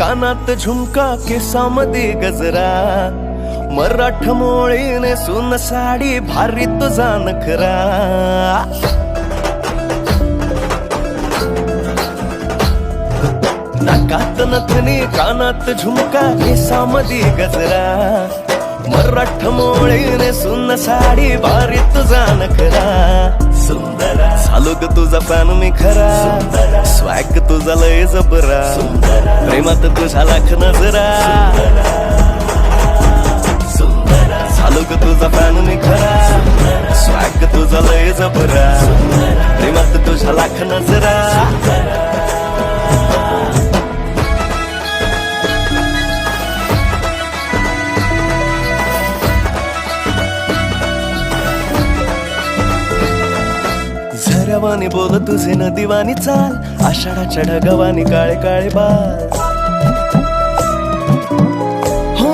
कानात झुमका केसामध्ये गजरा, मराठ मोळीने सुन साडी भारी तुझा नखरा. नाकात नथनी कानात झुमका केसामध्ये गजरा, मराठ मोळीने सुन साडी भारी तुझा नखरा. सुंदरा झालो ग तुझा फॅन मी खरा, स्वॅग तुझा लय जबरा, प्रेमात तुझा लाख नजरा. झालो ग तुझा फॅन मी खरा, स्वॅग तुझा लय जबरा, प्रेमात तुझा लाख नजरा. झऱ्यावानी बोल तुझे नदीवानी चाल, आषाढाच्या ढगावानी काळे काळे बाल. हो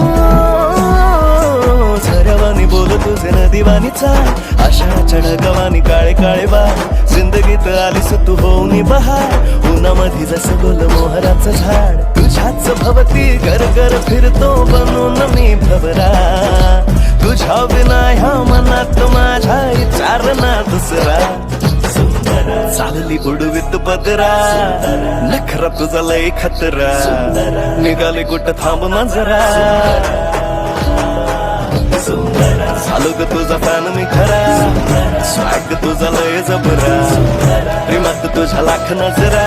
झऱ्यावानी बोल तुझे नदीवानी चाल, आषाढाच्या ढगावानी काळे काळे बाल. जिंदगीत आलीस तू होऊन बहार, उन्हामध्ये जसं गोल मोहराचं झाड. तुझ्याच भवती घर घर फिरतो बनून मी भवरा, तुझ्या विना ह्या मनात माझ्या विचार ना दुसरा. चालली उडवीत पदरा, नखरा तुझा लय खतरा, निघाले कुठं थांब ना जरा. झालो ग तुझा फॅन मी खरा, स्वॅग तुझा लय जबरा, प्रेमात तुझ्या लाख नजरा.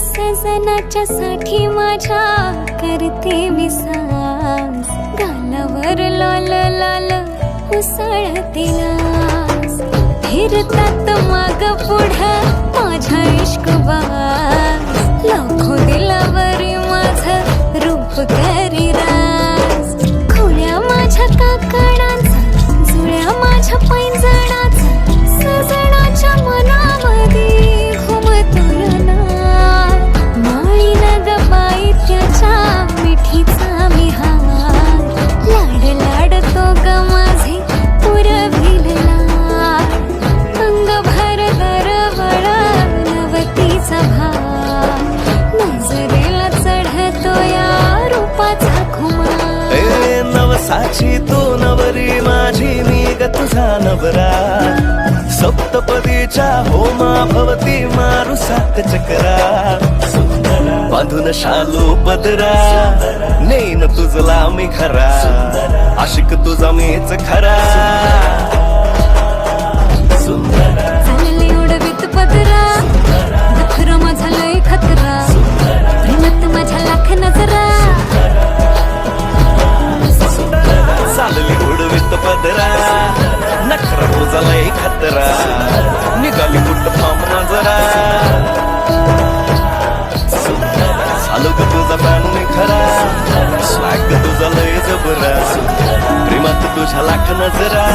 सजनाच्या साठी माझ्या करते मी सांस, गालावर लाल लाल उसळते नास. फिरतात माग पुढं माझ्या इश्क बास, लाखो दिलावरी माझं रूप करी रास. खोड्या माझ्या काकणाचा, जुळ्या माझ्या पैंजणाचा, सजनाच्या मनामध्ये घुमतो ना. मिठीचा मी हार, लाड लाडतो ग माझे पुरविला. अंग भर दरवळ नवतीचा भार, नजरेला चढतो या रूपाचा खुमार. नवसाची तू नवरी माझी, मी ग तुझा नवरा. सप्तपदीच्या होमा भवती मारू सात चक्रा. बांधून शालू पदरा, नेन तुझला मी खरा, आशिक तुझा मीच खरा. चालले उडवीत पदरा, नखरा माझा लय खतरा, प्रेमात माझ्या लाख नजरा. चालली उडवीत पदरा, नखरा तुझा लय खतरा, निघाली कुठं थांब नजरा. झालो ग तुझा फॅन मी खरा, स्वॅग तुझा लय जबरा, प्रेमात तुझ्या लाख नजरा.